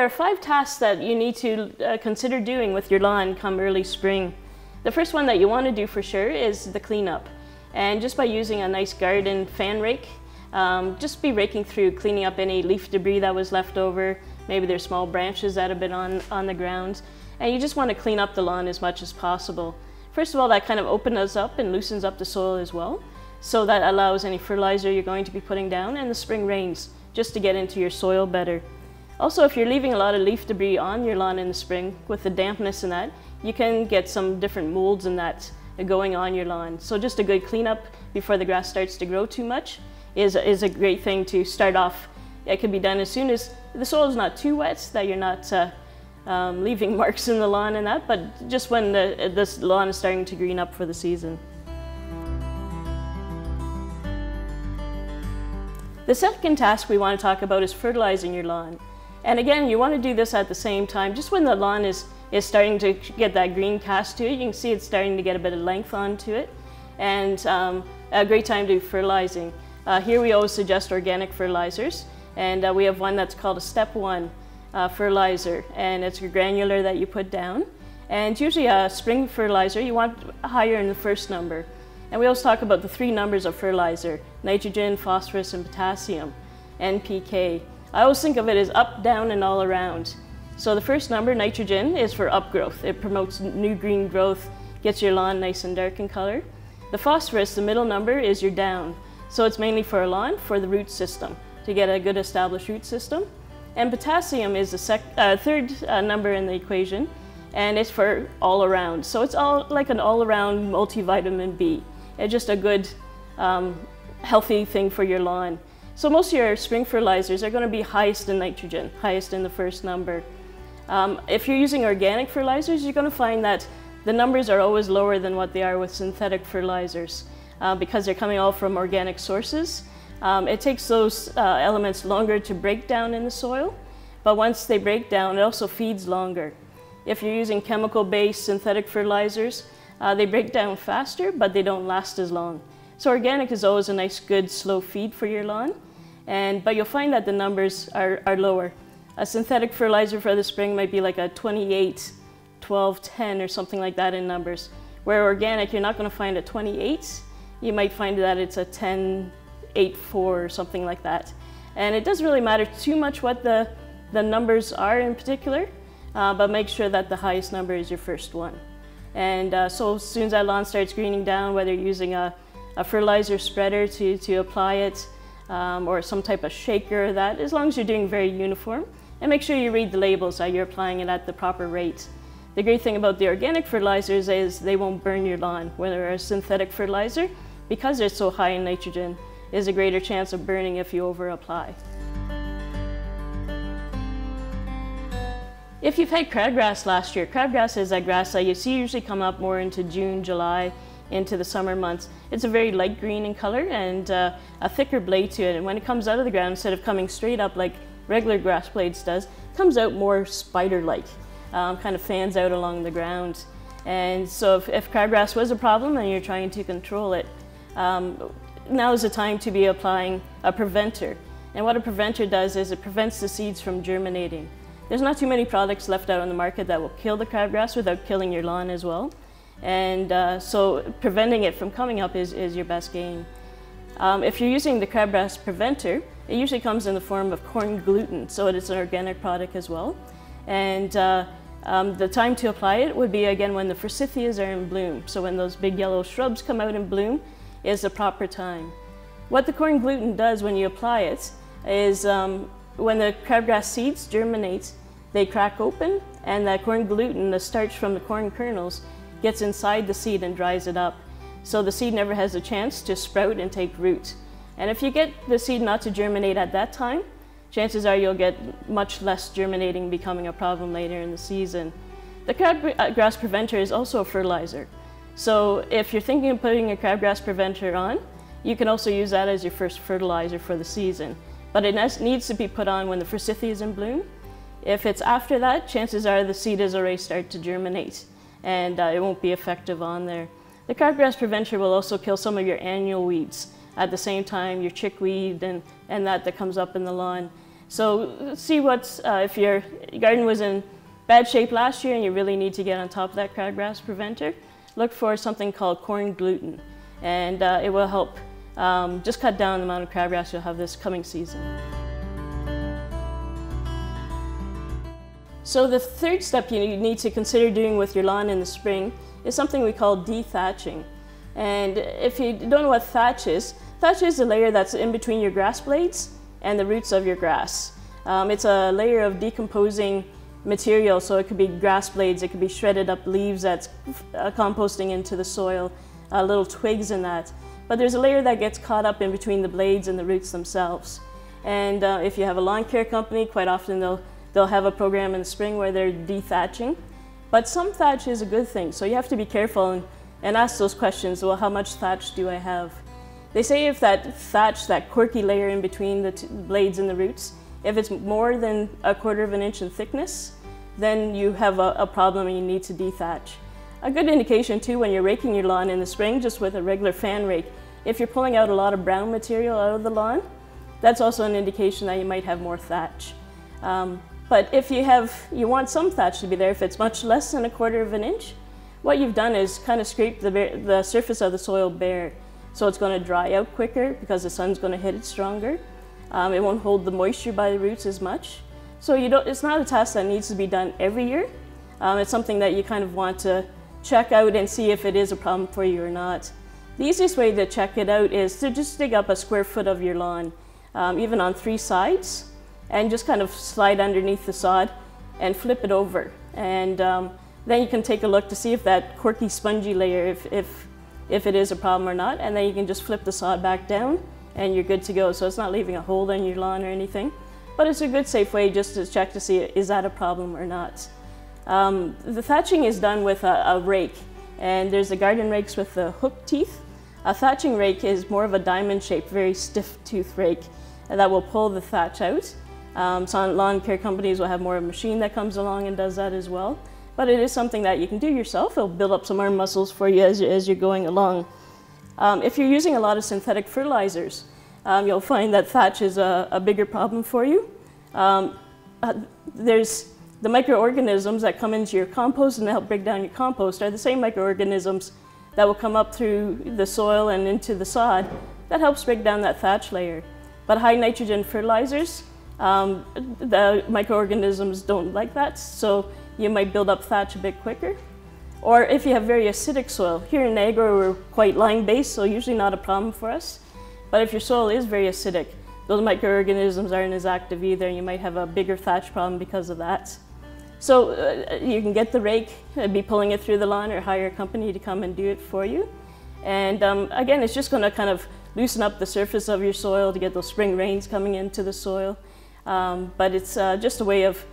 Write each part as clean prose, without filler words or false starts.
There are 5 tasks that you need to consider doing with your lawn come early spring. The first one that you want to do for sure is the cleanup. And just by using a nice garden fan rake, just be raking through, cleaning up any leaf debris that was left over. Maybe there's small branches that have been on the ground. And you just want to clean up the lawn as much as possible. First of all, that kind of opens up and loosens up the soil as well. So that allows any fertilizer you're going to be putting down and the spring rains just to get into your soil better. Also, if you're leaving a lot of leaf debris on your lawn in the spring, with the dampness and that, you can get some different molds and that going on your lawn. So just a good cleanup before the grass starts to grow too much is a great thing to start off. It can be done as soon as the soil is not too wet, that you're not leaving marks in the lawn and that, but just when this lawn is starting to green up for the season. The second task we want to talk about is fertilizing your lawn. And again, you want to do this at the same time, just when the lawn is starting to get that green cast to it. You can see it's starting to get a bit of length onto it. And a great time to do fertilizing. Here we always suggest organic fertilizers. And we have one that's called a step 1 fertilizer. And it's a granular that you put down. And usually a spring fertilizer, you want higher in the first number. And we always talk about the 3 numbers of fertilizer: nitrogen, phosphorus, and potassium, NPK. I always think of it as up, down, and all around. So the first number, nitrogen, is for upgrowth. It promotes new green growth, gets your lawn nice and dark in color. The phosphorus, the middle number, is your down. So it's mainly for a lawn, for the root system, to get a good established root system. And potassium is the third number in the equation, and it's for all around. So it's all like an all-around multivitamin B. It's just a good, healthy thing for your lawn. So most of your spring fertilizers are going to be highest in nitrogen, highest in the first number. If you're using organic fertilizers, you're going to find that the numbers are always lower than what they are with synthetic fertilizers because they're coming all from organic sources. It takes those elements longer to break down in the soil, but once they break down, it also feeds longer. If you're using chemical-based synthetic fertilizers, they break down faster, but they don't last as long. So organic is always a nice, good, slow feed for your lawn, but you'll find that the numbers are lower. A synthetic fertilizer for the spring might be like a 28, 12, 10 or something like that in numbers. Where organic, you're not going to find a 28. You might find that it's a 10, 8, 4 or something like that. And it doesn't really matter too much what the numbers are in particular, but make sure that the highest number is your first one. And so as soon as that lawn starts greening down, whether you're using a fertilizer spreader to apply it, or some type of shaker, as long as you're doing very uniform, and make sure you read the labels that you're applying it at the proper rate. The great thing about the organic fertilizers is they won't burn your lawn, whereas synthetic fertilizer, because they're so high in nitrogen, is a greater chance of burning if you over apply. If you've had crabgrass last year, crabgrass is that grass that you see usually come up more into June, July, into the summer months. It's a very light green in color and a thicker blade to it. And when it comes out of the ground, instead of coming straight up like regular grass blades does, it comes out more spider-like, kind of fans out along the ground. And so if crabgrass was a problem and you're trying to control it, now is the time to be applying a preventer. And what a preventer does is it prevents the seeds from germinating. There's not too many products left out on the market that will kill the crabgrass without killing your lawn as well. And so preventing it from coming up is your best gain. If you're using the crabgrass preventer, it usually comes in the form of corn gluten, so it is an organic product as well. And the time to apply it would be, again, when the forsythias are in bloom. So when those big yellow shrubs come out in bloom is the proper time. What the corn gluten does when you apply it is when the crabgrass seeds germinate, they crack open, and that corn gluten, the starch from the corn kernels, gets inside the seed and dries it up. So the seed never has a chance to sprout and take root. And if you get the seed not to germinate at that time, chances are you'll get much less germinating becoming a problem later in the season. The crabgrass preventer is also a fertilizer. So if you're thinking of putting a crabgrass preventer on, you can also use that as your first fertilizer for the season. But it needs to be put on when the forsythia is in bloom. If it's after that, chances are the seed has already started to germinate and it won't be effective on there. The crabgrass preventer will also kill some of your annual weeds at the same time, your chickweed and that comes up in the lawn. So see if your garden was in bad shape last year and you really need to get on top of that crabgrass preventer, look for something called corn gluten, and it will help just cut down the amount of crabgrass you'll have this coming season. So the third step you need to consider doing with your lawn in the spring is something we call dethatching. And if you don't know what thatch is a layer that's in between your grass blades and the roots of your grass. It's a layer of decomposing material, so it could be grass blades, it could be shredded up leaves that's composting into the soil, little twigs and that. But there's a layer that gets caught up in between the blades and the roots themselves. And if you have a lawn care company, quite often they'll have a program in the spring where they're dethatching. But some thatch is a good thing, so you have to be careful and ask those questions. Well, how much thatch do I have? They say if that thatch, that corky layer in between the blades and the roots, if it's more than 1/4 inch in thickness, then you have a problem and you need to dethatch. A good indication too, when you're raking your lawn in the spring, just with a regular fan rake, if you're pulling out a lot of brown material out of the lawn, that's also an indication that you might have more thatch. But if you want some thatch to be there, if it's much less than 1/4 inch, what you've done is kind of scrape the surface of the soil bare. So it's going to dry out quicker because the sun's going to hit it stronger. It won't hold the moisture by the roots as much. So it's not a task that needs to be done every year. It's something that you kind of want to check out and see if it is a problem for you or not. The easiest way to check it out is to just dig up a square foot of your lawn, even on 3 sides, and just kind of slide underneath the sod and flip it over. And then you can take a look to see if that corky spongy layer, if it is a problem or not, and then you can just flip the sod back down and you're good to go. So it's not leaving a hole in your lawn or anything, but it's a good safe way just to check to see is that a problem or not. The thatching is done with a rake, and there's the garden rakes with the hook teeth. A thatching rake is more of a diamond shaped, very stiff tooth rake that will pull the thatch out. Some lawn care companies will have more of a machine that comes along and does that as well. But it is something that you can do yourself. It'll build up some arm muscles for you as you're going along. If you're using a lot of synthetic fertilizers, you'll find that thatch is a bigger problem for you. There's the microorganisms that come into your compost and help break down your compost are the same microorganisms that will come up through the soil and into the sod that helps break down that thatch layer. But high nitrogen fertilizers, the microorganisms don't like that, so you might build up thatch a bit quicker. Or if you have very acidic soil, here in Niagara we're quite lime-based, so usually not a problem for us. But if your soil is very acidic, those microorganisms aren't as active either, and you might have a bigger thatch problem because of that. So you can get the rake, be pulling it through the lawn, or hire a company to come and do it for you. And again, it's just going to kind of loosen up the surface of your soil to get those spring rains coming into the soil. But it's just a way of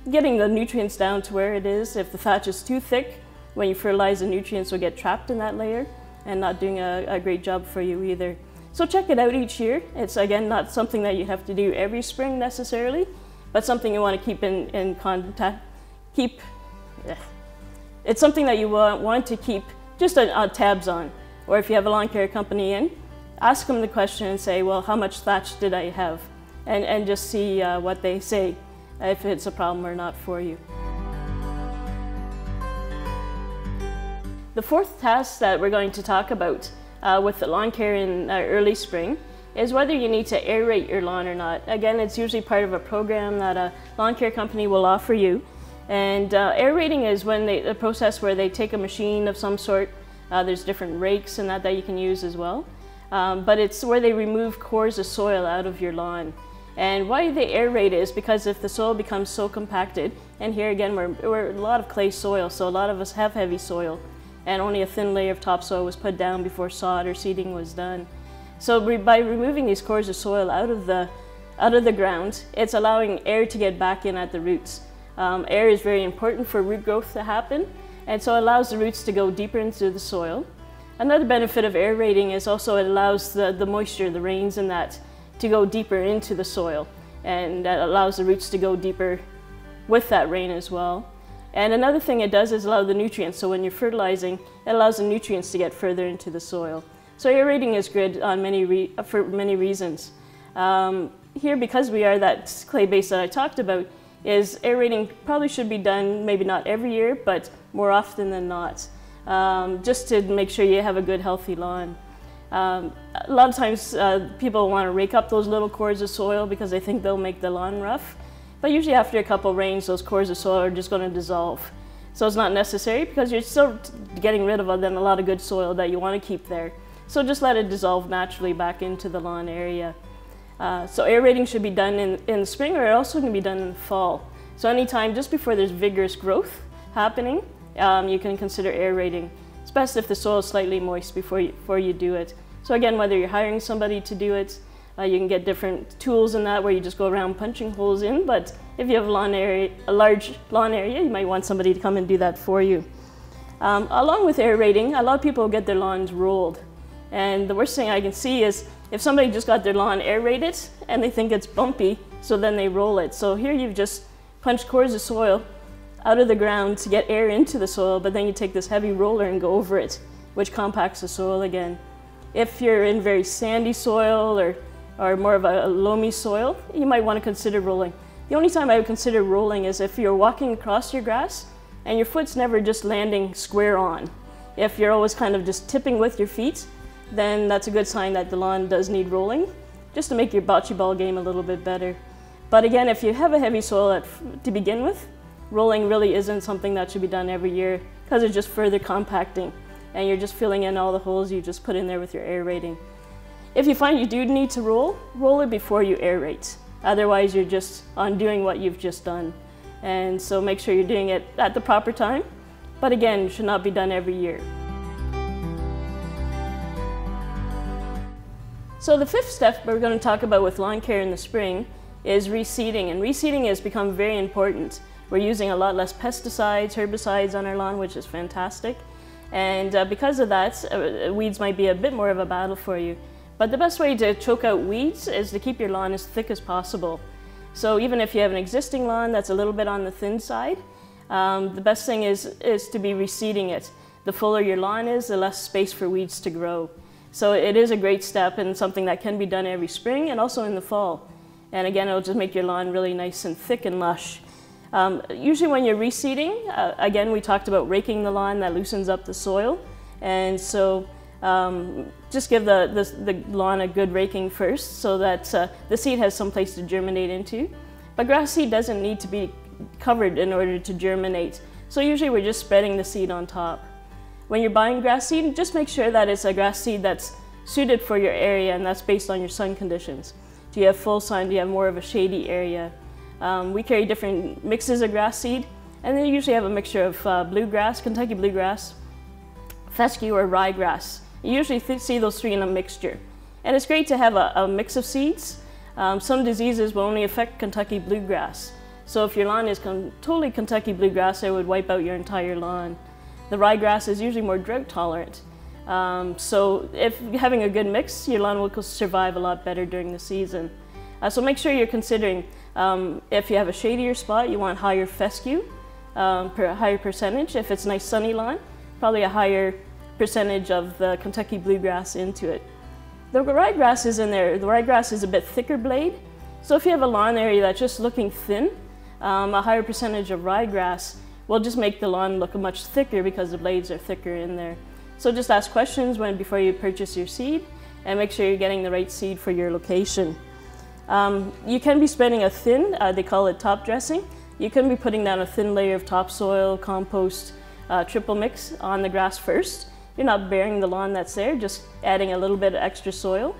getting the nutrients down to where it is. If the thatch is too thick, when you fertilize, the nutrients will get trapped in that layer and not doing a great job for you either. So check it out each year. It's again not something that you have to do every spring necessarily, but something you want to keep in contact. It's something that you want to keep just tabs on. Or if you have a lawn care company in, ask them the question and say, well, how much thatch did I have? And just see what they say, if it's a problem or not for you. The fourth task that we're going to talk about with the lawn care in early spring is whether you need to aerate your lawn or not. Again, it's usually part of a program that a lawn care company will offer you. And aerating is when a process where they take a machine of some sort. There's different rakes and that you can use as well. But it's where they remove cores of soil out of your lawn. And why they aerate is because if the soil becomes so compacted, and here again we're a lot of clay soil, so a lot of us have heavy soil, and only a thin layer of topsoil was put down before sod or seeding was done. So by removing these cores of soil out of the ground, it's allowing air to get back in at the roots. Air is very important for root growth to happen, and so it allows the roots to go deeper into the soil. Another benefit of aerating is also it allows the moisture, the rains and that, to go deeper into the soil, and that allows the roots to go deeper with that rain as well. And another thing it does is allow the nutrients, so when you're fertilizing, it allows the nutrients to get further into the soil. So aerating is good on for many reasons. here, because we are that clay base that I talked about, is aerating probably should be done, maybe not every year, but more often than not, just to make sure you have a good healthy lawn. A lot of times people want to rake up those little cores of soil because they think they'll make the lawn rough, but usually after a couple rains those cores of soil are just going to dissolve. So it's not necessary because you're still getting rid of then a lot of good soil that you want to keep there. So just let it dissolve naturally back into the lawn area. So aerating should be done in the spring, or it also can be done in the fall. So anytime just before there's vigorous growth happening, you can consider aerating. It's best if the soil is slightly moist before you do it. So again, whether you're hiring somebody to do it, you can get different tools in that where you just go around punching holes in, but if you have a large lawn area, you might want somebody to come and do that for you. Along with aerating, a lot of people get their lawns rolled. And the worst thing I can see is if somebody just got their lawn aerated and they think it's bumpy, so then they roll it. So here you've just punched cores of soil out of the ground to get air into the soil, but then you take this heavy roller and go over it, which compacts the soil again. If you're in very sandy soil or more of a loamy soil, you might want to consider rolling. The only time I would consider rolling is if you're walking across your grass and your foot's never just landing square on. If you're always kind of just tipping with your feet, then that's a good sign that the lawn does need rolling, just to make your bocce ball game a little bit better. But again, if you have a heavy soil to begin with, rolling really isn't something that should be done every year because it's just further compacting and you're just filling in all the holes you just put in there with your aerating. If you find you do need to roll it before you aerate. Otherwise, you're just undoing what you've just done. And so make sure you're doing it at the proper time. But again, it should not be done every year. So the fifth step we're going to talk about with lawn care in the spring is reseeding. And reseeding has become very important. We're using a lot less pesticides, herbicides on our lawn, which is fantastic. And because of that, weeds might be a bit more of a battle for you. But the best way to choke out weeds is to keep your lawn as thick as possible. So even if you have an existing lawn that's a little bit on the thin side, the best thing is to be reseeding it. The fuller your lawn is, the less space for weeds to grow. So it is a great step and something that can be done every spring and also in the fall. And again, it'll just make your lawn really nice and thick and lush. Usually when you're reseeding, again, we talked about raking the lawn, that loosens up the soil. And so just give the lawn a good raking first so that the seed has some place to germinate into. But grass seed doesn't need to be covered in order to germinate. So usually we're just spreading the seed on top. When you're buying grass seed, just make sure that it's a grass seed that's suited for your area and that's based on your sun conditions. Do you have full sun? Do you have more of a shady area? We carry different mixes of grass seed, and they usually have a mixture of bluegrass, Kentucky bluegrass, fescue, or ryegrass. You usually see those three in a mixture. And it's great to have a mix of seeds. Some diseases will only affect Kentucky bluegrass. So if your lawn is totally Kentucky bluegrass, it would wipe out your entire lawn. The ryegrass is usually more drought tolerant. So if having a good mix, your lawn will survive a lot better during the season. So make sure you're considering if you have a shadier spot, you want higher fescue, higher percentage. If it's a nice sunny lawn, probably a higher percentage of the Kentucky bluegrass into it. The ryegrass is in there. The ryegrass is a bit thicker blade. So if you have a lawn area that's just looking thin, a higher percentage of ryegrass will just make the lawn look much thicker because the blades are thicker in there. So just ask questions before you purchase your seed and make sure you're getting the right seed for your location. You can be spreading a thin, they call it top dressing. You can be putting down a thin layer of topsoil, compost, triple mix on the grass first. You're not burying the lawn that's there, just adding a little bit of extra soil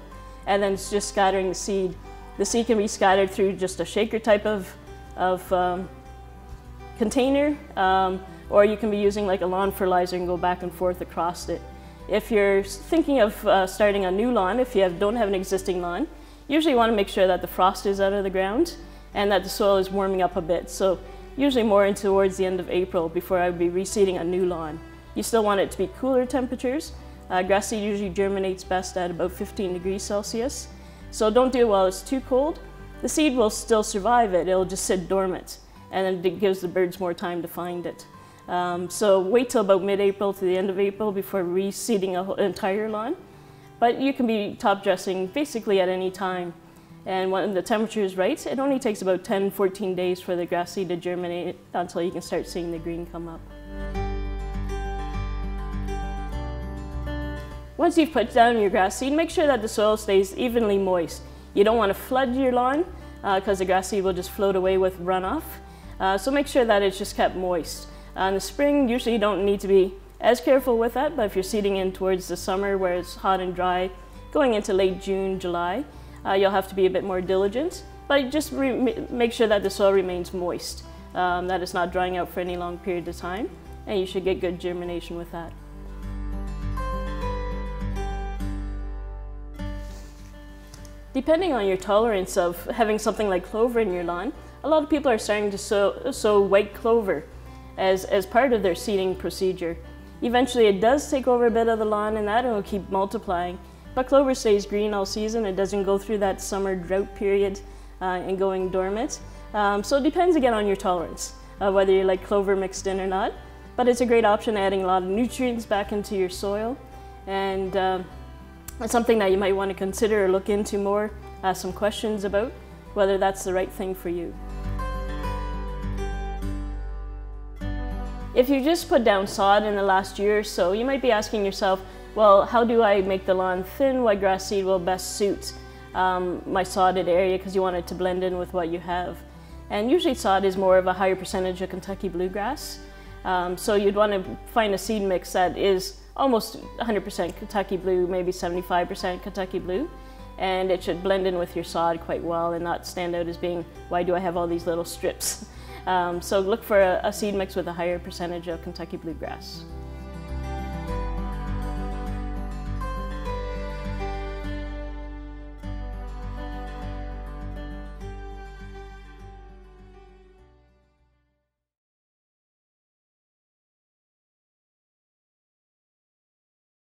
and then it's just scattering the seed. The seed can be scattered through just a shaker type of container, or you can be using like a lawn fertilizer and go back and forth across it. If you're thinking of starting a new lawn, if you don't have an existing lawn, usually you want to make sure that the frost is out of the ground and that the soil is warming up a bit. So usually more in towards the end of April before I would be reseeding a new lawn. You still want it to be cooler temperatures. Grass seed usually germinates best at about 15 degrees Celsius. So don't do it while it's too cold. The seed will still survive it, it'll just sit dormant. And then it gives the birds more time to find it. So wait till about mid-April to the end of April before reseeding an entire lawn. But you can be top dressing basically at any time. And when the temperature is right, it only takes about 10-14 days for the grass seed to germinate until you can start seeing the green come up. Once you've put down your grass seed, make sure that the soil stays evenly moist. You don't want to flood your lawn because the grass seed will just float away with runoff. So make sure that it's just kept moist. In the spring, usually you don't need to be as careful with that, but if you're seeding in towards the summer where it's hot and dry, going into late June, July, you'll have to be a bit more diligent, but just make sure that the soil remains moist, that it's not drying out for any long period of time, and you should get good germination with that. Depending on your tolerance of having something like clover in your lawn, a lot of people are starting to sow white clover as part of their seeding procedure. Eventually it does take over a bit of the lawn and that will keep multiplying. But clover stays green all season. It doesn't go through that summer drought period and going dormant. So it depends again on your tolerance, whether you like clover mixed in or not. But it's a great option, adding a lot of nutrients back into your soil. And it's something that you might want to consider or look into more, ask some questions about whether that's the right thing for you. If you just put down sod in the last year or so, you might be asking yourself, well, how do I make the lawn thin? What grass seed will best suit my sodded area, because you want it to blend in with what you have. And usually sod is more of a higher percentage of Kentucky bluegrass. So you'd want to find a seed mix that is almost 100% Kentucky blue, maybe 75% Kentucky blue. And it should blend in with your sod quite well and not stand out as being, why do I have all these little strips? So look for a seed mix with a higher percentage of Kentucky bluegrass.